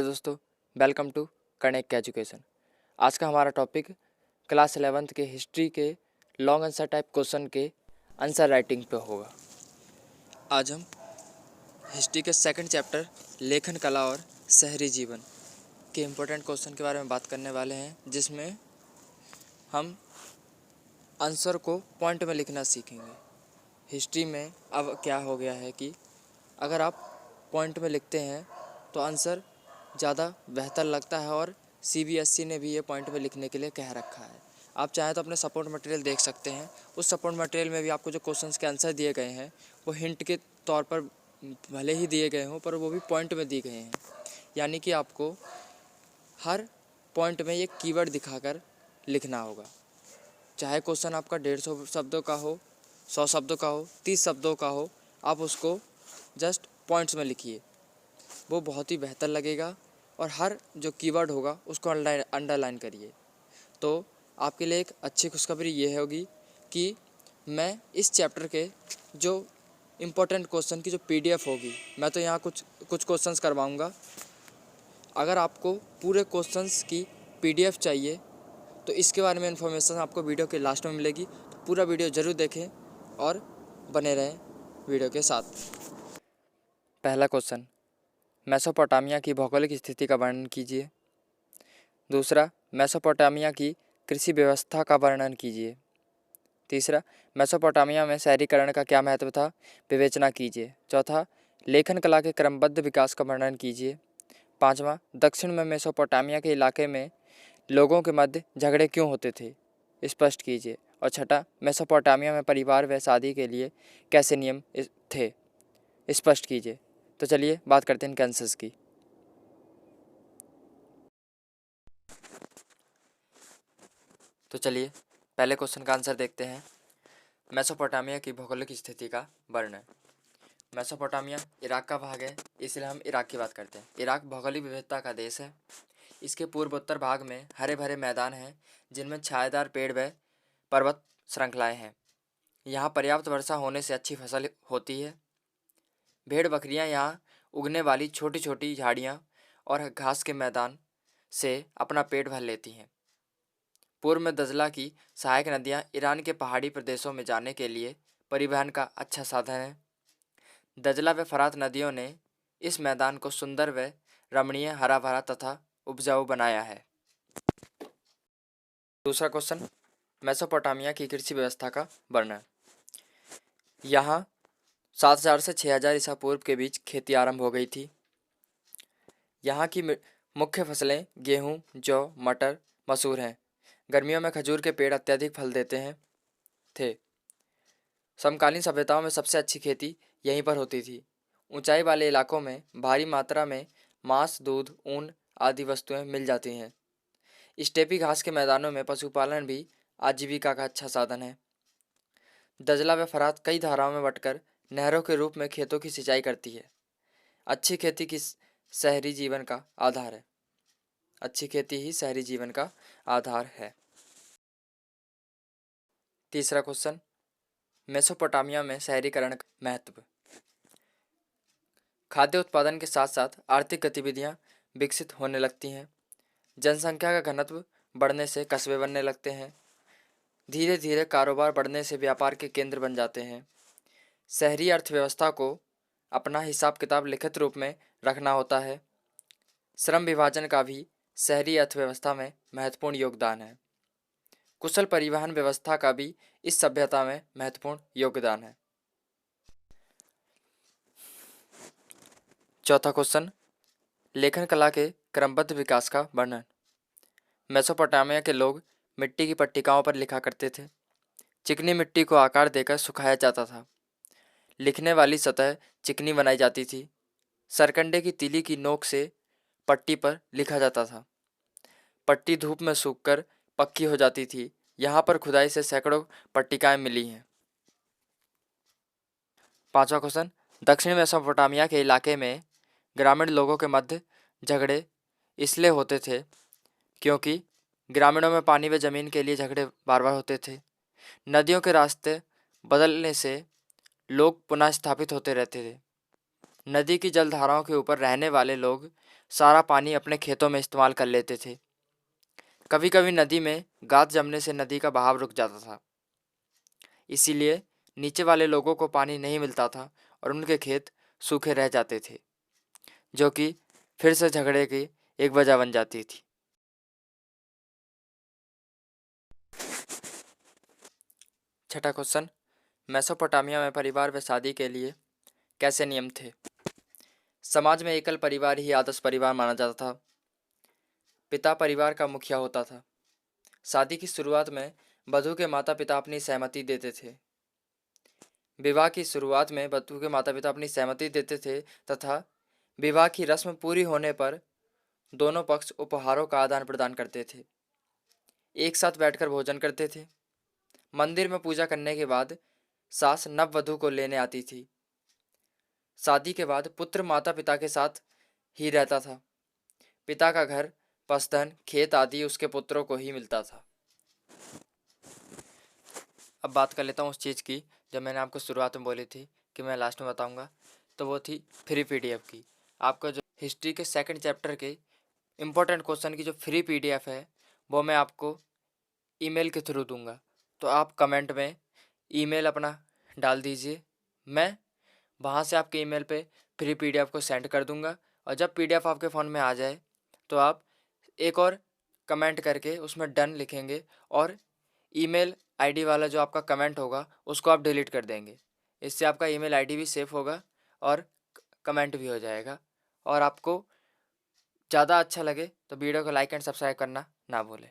दोस्तों, welcome to connect education. आज का हमारा टॉपिक क्लास 11th के हिस्ट्री के लॉन्ग आंसर टाइप क्वेश्चन के आंसर राइटिंग पे होगा। आज हम हिस्ट्री के सेकंड चैप्टर लेखन कला और शहरी जीवन के इम्पोर्टेंट क्वेश्चन के बारे में बात करने वाले हैं, जिसमें हम आंसर को पॉइंट में लिखना सीखेंगे। हिस्ट्री में अब क्या हो गया है कि अगर आप पॉइंट में लिखते हैं तो आंसर ज़्यादा बेहतर लगता है और CBSE ने भी ये पॉइंट में लिखने के लिए कह रखा है। आप चाहें तो अपने सपोर्ट मटेरियल देख सकते हैं। उस सपोर्ट मटेरियल में भी आपको जो क्वेश्चंस के आंसर दिए गए हैं वो हिंट के तौर पर भले ही दिए गए हों, पर वो भी पॉइंट में दिए गए हैं। यानी कि आपको हर पॉइंट में एक कीवर्ड दिखाकर लिखना होगा। चाहे क्वेश्चन आपका 150 शब्दों का हो, 100 शब्दों का हो, 30 शब्दों का हो, आप उसको जस्ट पॉइंट्स में लिखिए। वो बहुत ही बेहतर लगेगा और हर जो कीवर्ड होगा उसको अंडरलाइन करिए। तो आपके लिए एक अच्छी खुशखबरी ये होगी कि मैं इस चैप्टर के जो इम्पोर्टेंट क्वेश्चन की जो PDF होगी, मैं तो यहाँ कुछ क्वेश्चंस करवाऊँगा। अगर आपको पूरे क्वेश्चंस की PDF चाहिए तो इसके बारे में इन्फॉर्मेशन आपको वीडियो के लास्ट में मिलेगी। तो पूरा वीडियो ज़रूर देखें और बने रहें वीडियो के साथ। पहला क्वेश्चन, मेसोपोटामिया की भौगोलिक स्थिति का वर्णन कीजिए। दूसरा, मेसोपोटामिया की कृषि व्यवस्था का वर्णन कीजिए। तीसरा, मेसोपोटामिया में शहरीकरण का क्या महत्व था, विवेचना कीजिए। चौथा, लेखन कला के क्रमबद्ध विकास का वर्णन कीजिए। पाँचवा, दक्षिण में मेसोपोटामिया के इलाके में लोगों के मध्य झगड़े क्यों होते थे, स्पष्ट कीजिए। और छठा, मेसोपोटामिया में परिवार व शादी के लिए कैसे नियम थे, स्पष्ट कीजिए। तो चलिए बात करते हैं इनके आंसर्स की। तो चलिए पहले क्वेश्चन का आंसर देखते हैं। मेसोपोटामिया की भौगोलिक स्थिति का वर्णन। मेसोपोटामिया इराक का भाग है, इसलिए हम इराक की बात करते हैं। इराक भौगोलिक विविधता का देश है। इसके पूर्वोत्तर भाग में हरे भरे मैदान हैं, जिनमें छायादार पेड़ व पर्वत श्रृंखलाएँ हैं। यहाँ पर्याप्त वर्षा होने से अच्छी फसल होती है। भेड़ बकरियाँ यहाँ उगने वाली छोटी छोटी झाड़ियाँ और घास के मैदान से अपना पेट भर लेती हैं। पूर्व में दजला की सहायक नदियाँ ईरान के पहाड़ी प्रदेशों में जाने के लिए परिवहन का अच्छा साधन है। दजला व फरात नदियों ने इस मैदान को सुंदर व रमणीय, हरा भरा तथा उपजाऊ बनाया है। दूसरा क्वेश्चन, मेसोपोटामिया की कृषि व्यवस्था का वर्णन। यहाँ 7000 से 6000 ईसा पूर्व के बीच खेती आरंभ हो गई थी। यहाँ की मुख्य फसलें गेहूँ, जौ, मटर, मसूर हैं। गर्मियों में खजूर के पेड़ अत्यधिक फल देते हैं थे। समकालीन सभ्यताओं में सबसे अच्छी खेती यहीं पर होती थी। ऊंचाई वाले इलाकों में भारी मात्रा में मांस, दूध, ऊन आदि वस्तुएं मिल जाती हैं। स्टेपी घास के मैदानों में पशुपालन भी आजीविका का अच्छा साधन है। दजला व फरात कई धाराओं में बटकर नहरों के रूप में खेतों की सिंचाई करती है। अच्छी खेती की शहरी जीवन का आधार है। अच्छी खेती ही शहरी जीवन का आधार है। तीसरा क्वेश्चन, मेसोपोटामिया में शहरीकरण का महत्व। खाद्य उत्पादन के साथ साथ आर्थिक गतिविधियां विकसित होने लगती हैं। जनसंख्या का घनत्व बढ़ने से कस्बे बनने लगते हैं। धीरे धीरे कारोबार बढ़ने से व्यापार के केंद्र बन जाते हैं। शहरी अर्थव्यवस्था को अपना हिसाब किताब लिखित रूप में रखना होता है। श्रम विभाजन का भी शहरी अर्थव्यवस्था में महत्वपूर्ण योगदान है। कुशल परिवहन व्यवस्था का भी इस सभ्यता में महत्वपूर्ण योगदान है। चौथा क्वेश्चन, लेखन कला के क्रमबद्ध विकास का वर्णन। मेसोपोटामिया के लोग मिट्टी की पट्टिकाओं पर लिखा करते थे। चिकनी मिट्टी को आकार देकर सुखाया जाता था। लिखने वाली सतह चिकनी बनाई जाती थी। सरकंडे की तीली की नोक से पट्टी पर लिखा जाता था। पट्टी धूप में सूखकर पक्की हो जाती थी। यहाँ पर खुदाई से सैकड़ों पट्टिकाएं मिली हैं। पांचवा क्वेश्चन, दक्षिण मेसोपोटामिया के इलाके में ग्रामीण लोगों के मध्य झगड़े इसलिए होते थे क्योंकि ग्रामीणों में पानी व जमीन के लिए झगड़े बार बार होते थे। नदियों के रास्ते बदलने से लोग पुनः स्थापित होते रहते थे। नदी की जलधाराओं के ऊपर रहने वाले लोग सारा पानी अपने खेतों में इस्तेमाल कर लेते थे। कभी कभी नदी में गाद जमने से नदी का बहाव रुक जाता था, इसीलिए नीचे वाले लोगों को पानी नहीं मिलता था और उनके खेत सूखे रह जाते थे, जो कि फिर से झगड़े की एक वजह बन जाती थी। छठा क्वेश्चन, मेसोपोटामिया में परिवार व शादी के लिए कैसे नियम थे? समाज में एकल परिवार ही आदर्श परिवार माना जाता था। पिता परिवार का मुखिया होता था। शादी की शुरुआत में वधू के माता पिता अपनी सहमति देते थे। विवाह की शुरुआत में वधू के माता पिता अपनी सहमति देते थे तथा विवाह की रस्म पूरी होने पर दोनों पक्ष उपहारों का आदान प्रदान करते थे। एक साथ बैठकर भोजन करते थे। मंदिर में पूजा करने के बाद सास नववधू को लेने आती थी। शादी के बाद पुत्र माता पिता के साथ ही रहता था। पिता का घर, पशुधन, खेत आदि उसके पुत्रों को ही मिलता था। अब बात कर लेता हूँ उस चीज़ की जब मैंने आपको शुरुआत में बोली थी कि मैं लास्ट में बताऊँगा, तो वो थी फ्री पीडीएफ की। आपका जो हिस्ट्री के सेकंड चैप्टर के इम्पोर्टेंट क्वेश्चन की जो फ्री पीडीएफ है वो मैं आपको ईमेल के थ्रू दूंगा। तो आप कमेंट में ईमेल अपना डाल दीजिए, मैं वहाँ से आपके ईमेल पे फ्री पीडीएफ को सेंड कर दूंगा। और जब पीडीएफ आपके फ़ोन में आ जाए तो आप एक और कमेंट करके उसमें डन लिखेंगे और ईमेल आईडी वाला जो आपका कमेंट होगा उसको आप डिलीट कर देंगे। इससे आपका ईमेल आईडी भी सेफ होगा और कमेंट भी हो जाएगा। और आपको ज़्यादा अच्छा लगे तो वीडियो को लाइक एंड सब्सक्राइब करना ना भूलें।